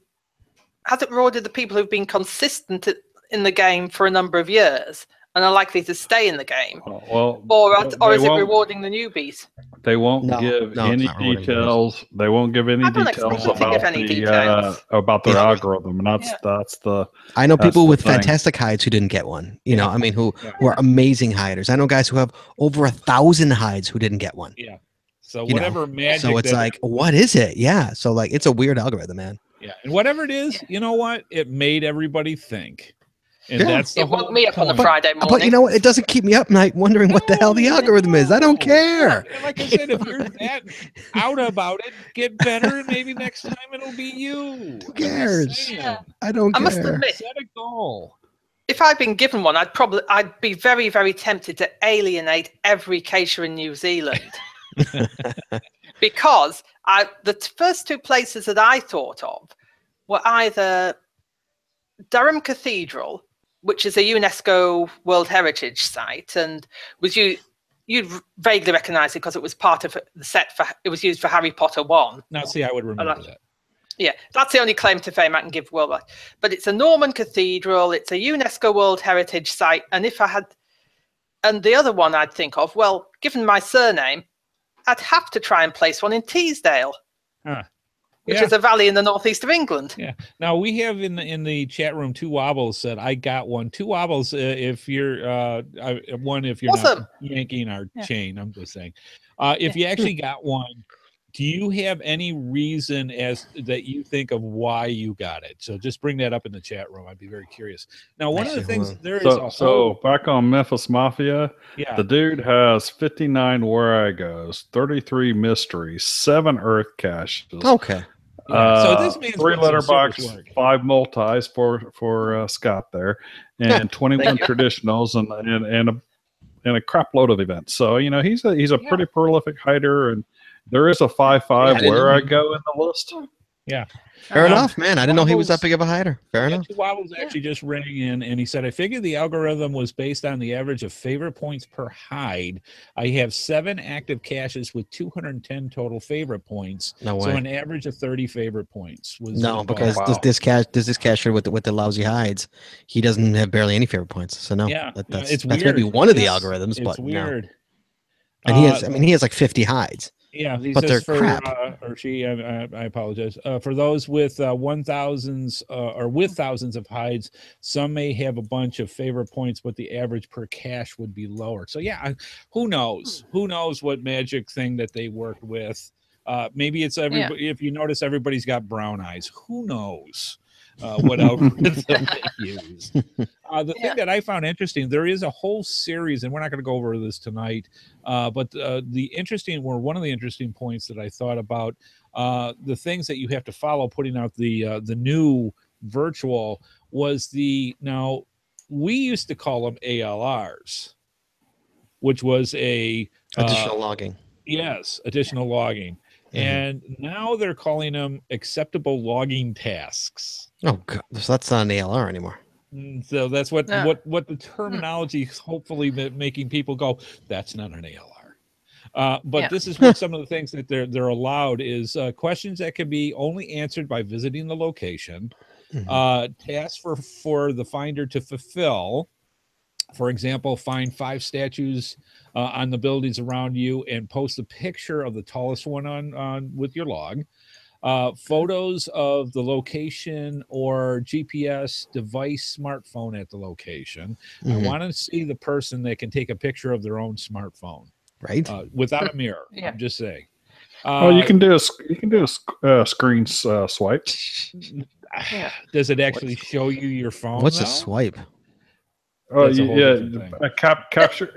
been consistent in the game for a number of years and are likely to stay in the game. Well, or is it rewarding the newbies? They won't give any details. They won't give any details about their algorithm, and that's the. I know people with fantastic hides who didn't get one. You know, I mean, who are amazing hiders. I know guys who have over 1,000 hides who didn't get one. Yeah. So whatever magic. So it's like, what is it? Yeah. So like, it's a weird algorithm, man. Yeah, and whatever it is, you know what? It made everybody think. And that's the it woke me up on a Friday morning. But you know what? It doesn't keep me up night wondering what the hell the algorithm is. I don't care. Like I said, if you're that out about it, get better, and maybe next time it'll be you. Who cares? I don't care. I must admit, set a goal. If I'd been given one, I'd be very, very tempted to alienate every cacher in New Zealand. Because the first 2 places that I thought of were either Durham Cathedral which is a UNESCO World Heritage Site, and you'd vaguely recognise it because it was part of the set it was used for Harry Potter 1. Now, see, I would remember that. Yeah, that's the only claim to fame I can give worldwide. But it's a Norman cathedral. It's a UNESCO World Heritage Site. And and the other one I'd think of, well, given my surname, I'd have to try and place one in Teesdale, which is a valley in the northeast of England. Yeah. Now we have in the chat room, Two Wobbles said, I got one. Two Wobbles, if you're one, if you're not yanking our chain, I'm just saying. If you actually got one, do you have any reason that you think of why you got it? So just bring that up in the chat room. I'd be very curious. Now, one of the things so back on Memphis Mafia, the dude has 59 Waragos, 33 mysteries, 7 Earth caches. Okay. So this means 3 letterbox, 5 multis for Scott there, and 21 traditionals and a crap load of events. So he's a pretty prolific hider, and there is a 5.5 where I go in the list. Yeah. Fair enough, man. I didn't know he was that big of a hider. Fair enough. Two Wobbles actually just rang in, and he said, I figured the algorithm was based on the average of favorite points per hide. I have 7 active caches with 210 total favorite points. No way. So an average of 30 favorite points. Because this cacher with the lousy hides, he doesn't have barely any favorite points. So no, that's maybe one of the algorithms, it's but weird. No. And he has like 50 hides. Yeah, he but says they're crap. Or she, I apologize. For those with 1,000s or with thousands of hides, some may have a bunch of favorite points, but the average per cache would be lower. So yeah, who knows? Who knows what magic thing that they worked with? Maybe it's everybody. If you notice, everybody's got brown eyes. Who knows? What algorithm they use. The thing that I found interesting, there is a whole series, and we're not going to go over this tonight, but one of the interesting points that I thought about, the things that you have to follow putting out the new virtual was now we used to call them ALRs, which was additional logging. Yes, additional logging. And now they're calling them acceptable logging tasks. Oh, God. So that's not an ALR anymore. So that's what the terminology is hopefully making people go, that's not an ALR. But this is what some of the things that they're allowed is questions that can be only answered by visiting the location, tasks for the finder to fulfill. For example, find 5 statues on the buildings around you and post a picture of the tallest one on with your log. Photos of the location or GPS device smartphone at the location. I want to see the person that can take a picture of their own smartphone, right? Without a mirror. I'm just saying. You can do a screen swipe. Does it actually show you your phone? What's a swipe? Oh, capture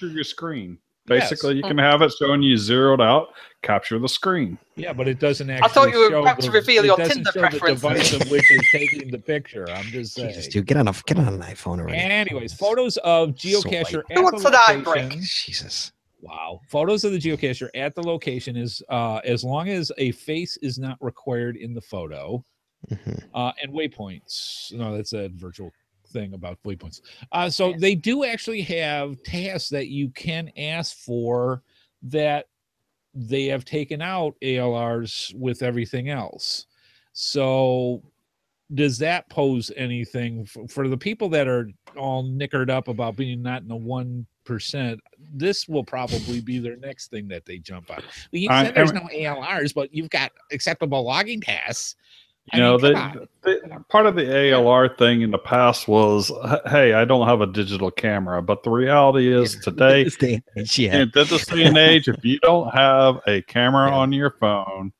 your screen. Basically, you can have it showing you zeroed out. Capture the screen. Yeah, but it doesn't actually. I thought you were about to reveal your Tinder preference. The device of which is taking the picture. I'm just saying. Jesus, dude, get on an iPhone already. Anyways, photos of geocacher at Who wants the an location. break? Jesus. Wow. Photos of the geocacher at the location is as long as a face is not required in the photo, and waypoints. No, that's a virtual thing about waypoints. So they do actually have tasks that you can ask for that they have taken out ALRs with everything else. So does that pose anything for the people that are all knickered up about being not in the 1%? This will probably be their next thing that they jump on. You said there's no ALRs, but you've got acceptable logging tasks. The part of the ALR thing in the past was, hey, I don't have a digital camera. But the reality is today, in this day and age, if you don't have a camera on your phone,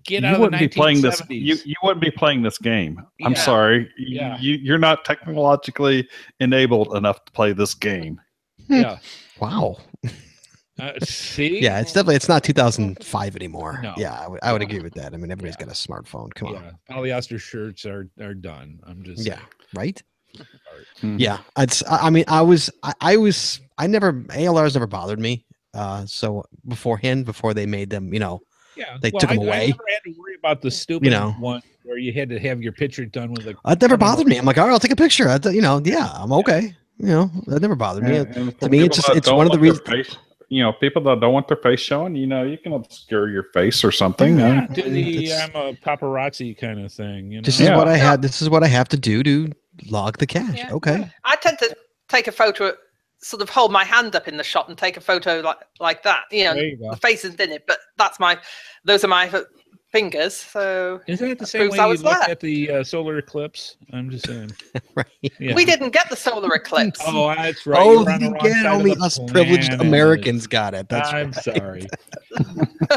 you wouldn't be playing this. You wouldn't be playing this game. I'm sorry. You're not technologically enabled enough to play this game. Yeah. Wow. See? Yeah, it's not 2005 anymore. No. Yeah, I would agree with that. I mean, everybody's got a smartphone. Come on. Polyester shirts are done. I'm just saying. Right. Yeah, ALRs never bothered me. So before they made them, Yeah, They took them I away. never had to worry about the stupid know. one where you had to have your picture done with a. That never bothered me. I'm like, all right, I'll take a picture. Yeah, I'm okay. That never bothered me. And To for me, people it's just that it's don't one of the want their reasons. face, people that don't want their face shown, you can obscure your face or something. Yeah, do and the it's- I'm a paparazzi kind of thing. This is Yeah. what I had. This is what I have to do to log the cache. Yeah. Okay. I tend to take a photo, sort of hold my hand up in the shot and take a photo like that. There you go. The face isn't in it, but those are my fingers. So Isn't it the that same proves way I you was look there. at the solar eclipse? I'm just saying. Right. Yeah. We didn't get the solar eclipse. Oh, that's right. Oh, You were on the wrong again, side of only the us privileged planet. Americans got it. That's I'm right. sorry.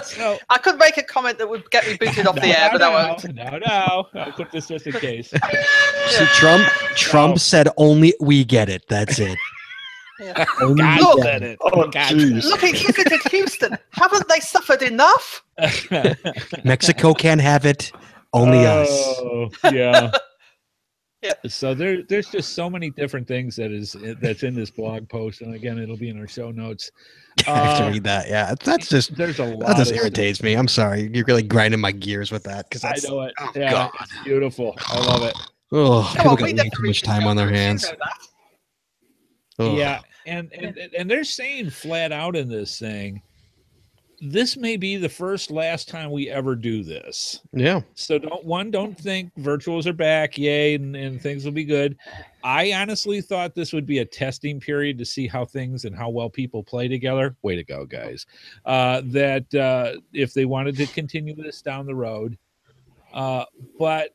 So, I could make a comment that would get me booted off the air, but I won't. No. I'll put this just in case. See, Trump said only we get it. That's it. Yeah. Only God we get said it. it. Oh, God jeez. Look at Houston. Haven't they suffered enough? said it. Mexico can't have it. Only us. Oh, yeah. Yeah. So there's just so many different things that's in this blog post, and again, it'll be in our show notes. I have to read that. Yeah, that's just There's a lot. that just of irritates me. I'm sorry. You're really grinding my gears with that because I that's know it. oh, Yeah, God. it's beautiful. I love it. Oh, Come people on, got we way never too read much the time show on their notes, you hands. know that. Ugh. Yeah, and they're saying flat out in this thing, this may be the last time we ever do this. Yeah. So don't think virtuals are back, yay, and things will be good. I honestly thought this would be a testing period to see how things and how well people play together. Way to go, guys. That if they wanted to continue this down the road. But,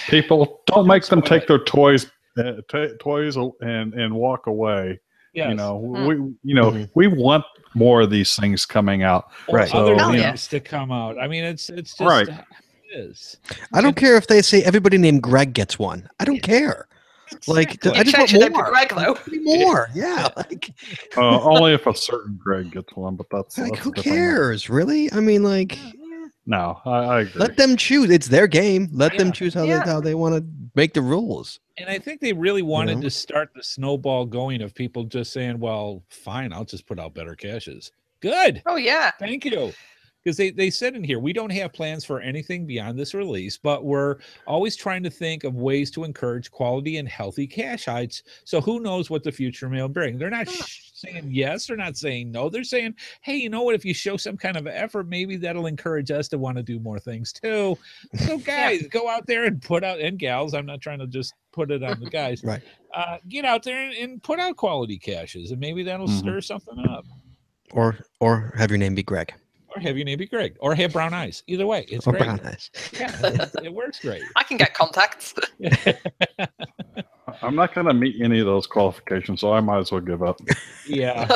People don't make them take their toys and walk away. yes. We want more of these things coming out. Or Right. other Hell things yeah. to come out. I mean, it's just Right. it is. I don't care if they say everybody named Greg gets one. I don't care. Like Exactly. I just want Change your name to more. Greg, though. Give me more. Yeah. Like Only if a certain Greg gets one, but that's who a different matter. cares? Really? I mean, like No, I agree. let them choose. It's their game. Let them Yeah. choose how Yeah. they want to make the rules. And I think they really wanted know? to start the snowball going of people just saying, well, fine, I'll just put out better caches. Good. Oh, yeah. Thank you. Because they said in here, we don't have plans for anything beyond this release, but we're always trying to think of ways to encourage quality and healthy cache heights. So who knows what the future may bring? They're not saying yes, they're not saying no. They're saying, hey, you know what? If you show some kind of effort, maybe that'll encourage us to want to do more things too. So guys, go out there and put out, and gals, I'm not trying to just put it on the guys. Right. Get out there and put out quality caches, and maybe that'll stir something up. Or have your name be Greg. Or have your name be Greg, or have brown eyes. Either way, it's Or great. brown eyes. Yeah, it works great. I can get contacts. I'm not going to meet any of those qualifications, so I might as well give up. Yeah,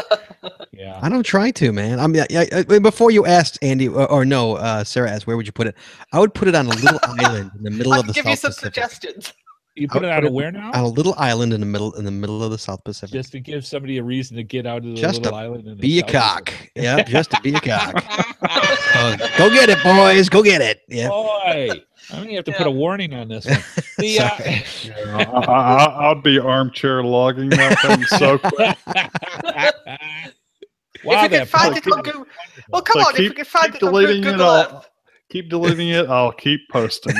yeah. I don't try to, man. I mean, before you asked Andy, or no, Sarah asked, where would you put it? I would put it on a little island in the middle I of can the give you South some Pacific. suggestions. You put it I on would a put where now? On a little island in the middle of the South Pacific. Just to give somebody a reason to get out of the Just little to island. And Be a cock. Yeah, just to be a cock. Go get it, boys. Go get it. Yeah. Boy, I'm gonna have to put a warning on this one. The, Sorry. I'll be armchair logging that thing so quick. wow, If you can find it on Google. Well, come on. If you can find it on Google Earth. Keep deleting it. I'll keep posting.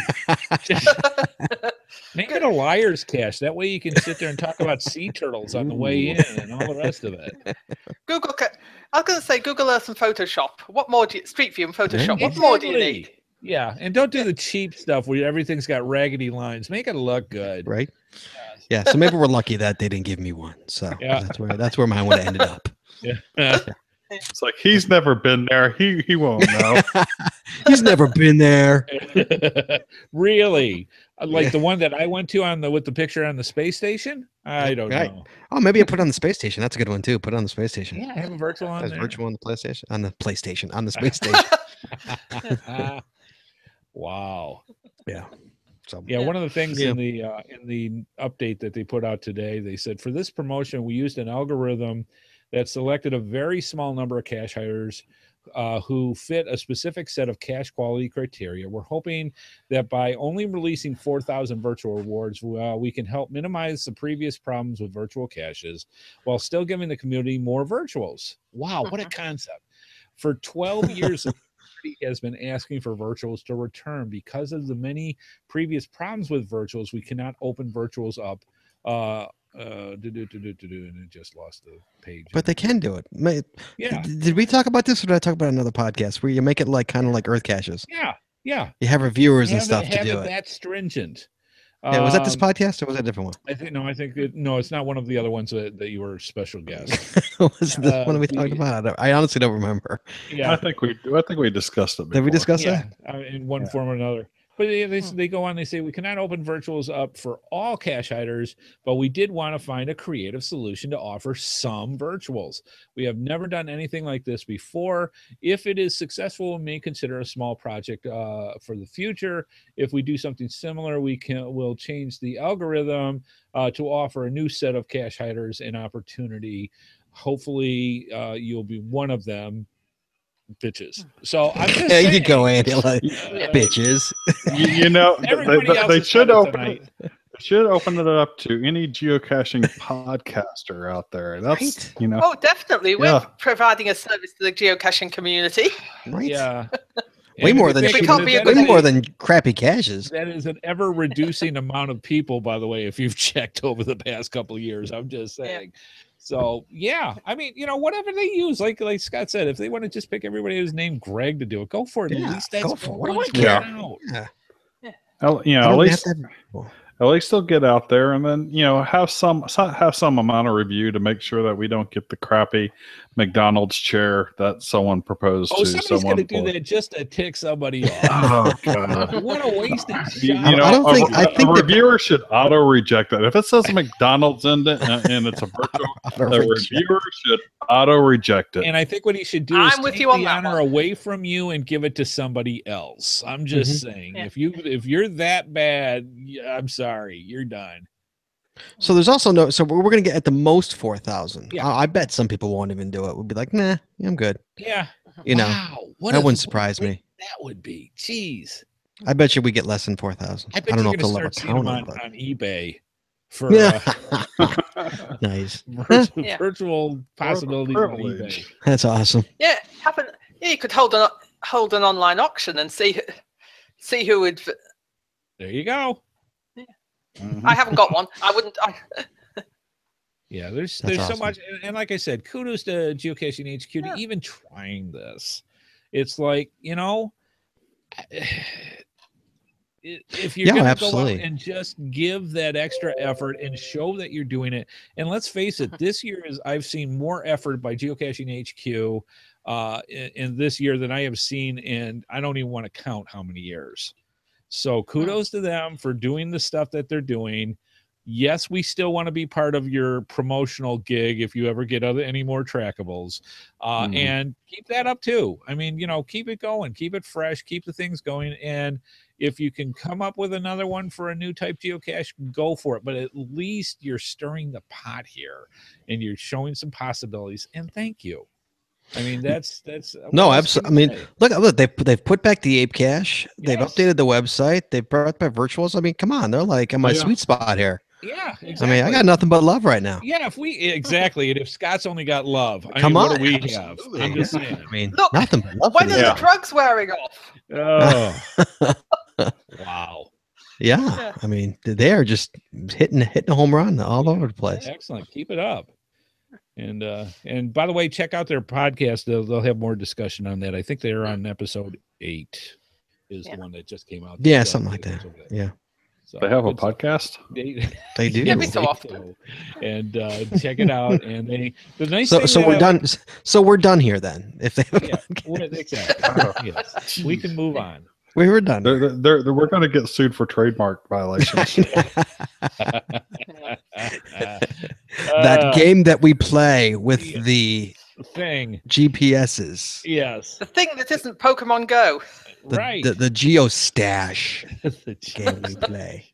Make it a liar's cache. That way you can sit there and talk about sea turtles on the way in and all the rest of it. I was going to say Google Earth and Photoshop. What more do you, Street View and Photoshop? Yeah. What more do you need? Yeah, and don't do the cheap stuff where everything's got raggedy lines. Make it look good. Right. Yeah. So maybe we're lucky that they didn't give me one. So Yeah. that's where mine would have ended up. Yeah. It's like he's never been there. He won't know. He's never been there. Really? Like the one that I went to with the picture on the space station? I don't Right. know. Oh, maybe I put it on the space station. That's a good one too. Put it on the space station. Yeah, I have a virtual on As there. virtual on the PlayStation, on the PlayStation, on the space station. Wow. Yeah. So Yeah, one of the things Yeah. in the update that they put out today, they said for this promotion, we used an algorithm that selected a very small number of cache hires who fit a specific set of cache quality criteria. We're hoping that by only releasing 4,000 virtual rewards, we can help minimize the previous problems with virtual caches while still giving the community more virtuals. Wow, what a concept. For 12 years, the community has been asking for virtuals to return. Because of the many previous problems with virtuals, we cannot open virtuals up. And it just lost the page. But they can do it. Yeah. Did we talk about this, or did I talk about another podcast where you make it like kind of like Earth caches? Yeah. You have reviewers and Have stuff to have do it it. that stringent. Yeah, was that this podcast or was that a different one? I think no, it's not one of the other ones that you were special guest. Was this one we talked about? I honestly don't remember. Yeah, I think we discussed it before. Did we discuss yeah, that? in one form or another. But they go on, they say, we cannot open virtuals up for all cache hiders, but we did want to find a creative solution to offer some virtuals. We have never done anything like this before. If it is successful, we may consider a small project for the future. If we do something similar, we'll change the algorithm to offer a new set of cache hiders an opportunity. Hopefully, you'll be one of them. Bitches. So I'm just There saying, you go, Andy. Like, bitches. You know, Everybody else they has should said it open tonight. should open it up to any geocaching podcaster out there. That's Right. Oh, definitely. We're Yeah. providing a service to the geocaching community. Right. Yeah. Way And more if than they- We can't be a that good is way a- more than crappy caches. That is an ever reducing amount of people, by the way, if you've checked over the past couple of years. I'm just saying. So yeah, I mean, whatever they use, like Scott said, if they want to just pick everybody who's named Greg to do it, go for it. Yeah, At least that's go for it. What do I one care? out. Yeah. You know, I at don't least have to have- at least they'll get out there and then have some amount of review to make sure that we don't get the crappy McDonald's chair that someone proposed Oh, to somebody's someone. going to do that just to tick somebody off. Oh god. What a wasted You shot. know, I don't think- I a think that- reviewer should auto reject that. If it says McDonald's in it and it's a virtual, the reviewer should auto reject it. And I think what he should do is I'm with take you on the that honor one. away from you and give it to somebody else. I'm just saying, Yeah. if you're that bad, I'm sorry, you're done. So there's also no. So we're going to get at the most 4,000. Yeah. I bet some people won't even do it. We'll be like, nah, I'm good. Yeah. Wow, What that a- wouldn't surprise what me. That would be. Jeez. I bet you we get less than 4,000. I bet don't know you're if they'll going ever to start seeing count them them. on eBay for Yeah. Nice. Yeah. virtual possibilities on eBay. Privilege. That's awesome. Yeah, you could hold an online auction and see who would. There you go. I haven't got one. I wouldn't. Yeah, there's That's so awesome. much, and like I said, kudos to Geocaching HQ to even trying this. It's like, if you're Yeah, going to go absolutely. out and just give that extra effort and show that you're doing it, and let's face it, this year I've seen more effort by Geocaching HQ in this year than I have seen in, I don't even want to count how many years. So kudos to them for doing the stuff that they're doing. Yes, we still want to be part of your promotional gig if you ever get any more trackables, and keep that up too. I mean, keep it going, keep it fresh, keep the things going. And if you can come up with another one for a new type geocache, go for it. But at least you're stirring the pot here and you're showing some possibilities. And thank you. I mean, that's No, what else absolutely. I can you mean, say? look, they've put back the Ape Cache. They've Yes. updated the website. They brought back virtuals. I mean, come on, they're like in my Yeah. sweet spot here. Yeah, I exactly. mean, I got nothing but love right now. Yeah, exactly. And if Scott's only got love, Come what on, do we have? absolutely. I'm just Yeah. saying. I mean, Look, nothing but love. When for are these the guys. drugs wearing off? Oh, wow. Yeah, Yeah. I mean, they are just hitting a home run all over the place. Excellent. Keep it up. And by the way, check out their podcast. They'll have more discussion on that. I think they're on episode 8 is the one that just came out. Yeah, something like that. Yeah, So, They have a good stuff. podcast. they do. Every so They often. do. And check it out. And the nice So, thing so that we're I- done. So we're done here then. If they, Yeah, exactly. Yes. We can move on. we were done. We're going to get sued for trademark violations. That game that we play with yeah. the thing. GPSs, Yes. The thing that isn't Pokemon Go. Right. the Geostash The game we play,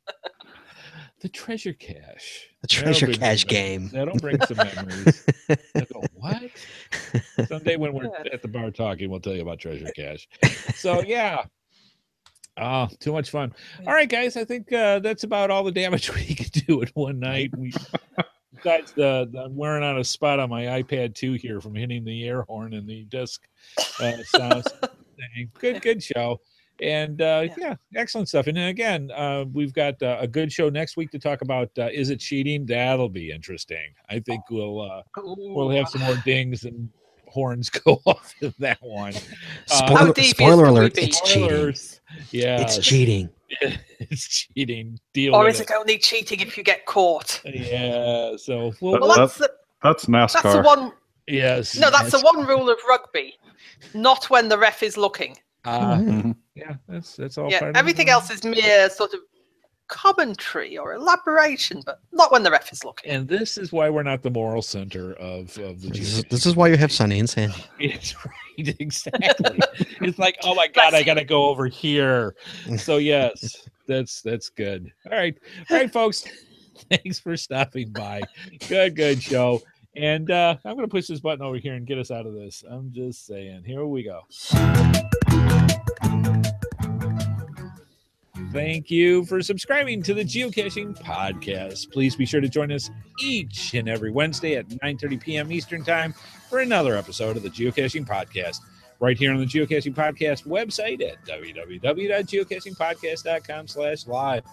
The treasure cache. the treasure That'll bring cache some game. memories. That'll bring some memories. They'll go, what? Someday when we're at the bar talking, we'll tell you about treasure cache. So yeah. Oh, too much fun. All right, guys. I think that's about all the damage we could do in one night. Besides I'm wearing out a spot on my iPad 2 here from hitting the air horn and the disc sounds. Good show. And yeah, excellent stuff. And then again, we've got a good show next week to talk about is it cheating? That'll be interesting. I think we'll have some more dings and horns go off in that one. Spoiler alert, it's cheating. Yeah, it's cheating. It's cheating. Deal or with is it only cheating if you get caught? Yeah. So that's NASCAR. That's the one. Yes. No, that's the one rule of rugby. Not when the ref is looking. Yeah, that's all. Yeah, part everything else is mere sort of commentary or elaboration, but not when the ref is looking. And this is why we're not the moral center of the. This is why you have Sunny and Sandy. It's right, exactly. It's like, oh my God, I gotta go over here. So yes, that's good. All right, folks. Thanks for stopping by. Good show. And I'm going to push this button over here and get us out of this. I'm just saying. Here we go. Thank you for subscribing to the Geocaching Podcast. Please be sure to join us each and every Wednesday at 9:30 p.m. Eastern Time for another episode of the Geocaching Podcast. Right here on the Geocaching Podcast website at www.geocachingpodcast.com/live.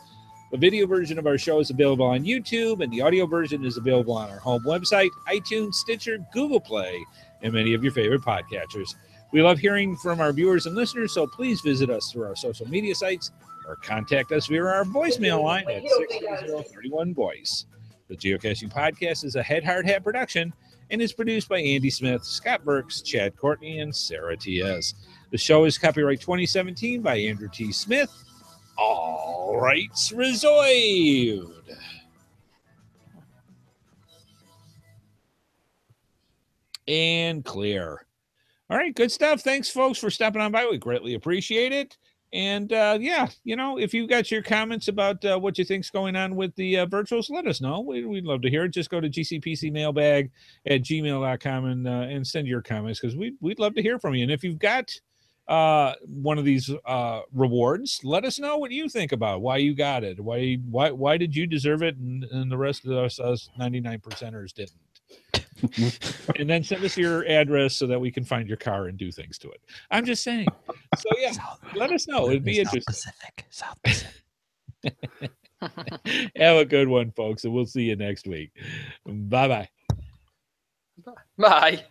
The video version of our show is available on YouTube, and the audio version is available on our home website, iTunes, Stitcher, Google Play, and many of your favorite podcatchers. We love hearing from our viewers and listeners, so please visit us through our social media sites or contact us via our voicemail line at 630-31-VOICE. The Geocaching Podcast is a Headhardhat production and is produced by Andy Smith, Scott Burks, Chad Courtney, and Sarah T.S. The show is copyright 2017 by Andrew T. Smith. All rights reserved. And clear. All right, good stuff. Thanks, folks, for stopping on by. We greatly appreciate it. And yeah, if you got your comments about what you think's going on with the virtuals, let us know. We'd love to hear it. Just go to gcpcmailbag@gmail.com and send your comments, because we'd love to hear from you. And if you've got one of these rewards, let us know what you think about why you got it. Why did you deserve it and the rest of us 99%ers didn't? And then send us your address so that we can find your car and do things to it. I'm just saying. So yeah, let us know. It'd be interesting. South Pacific. Have a good one, folks, and we'll see you next week. Bye-bye. Bye.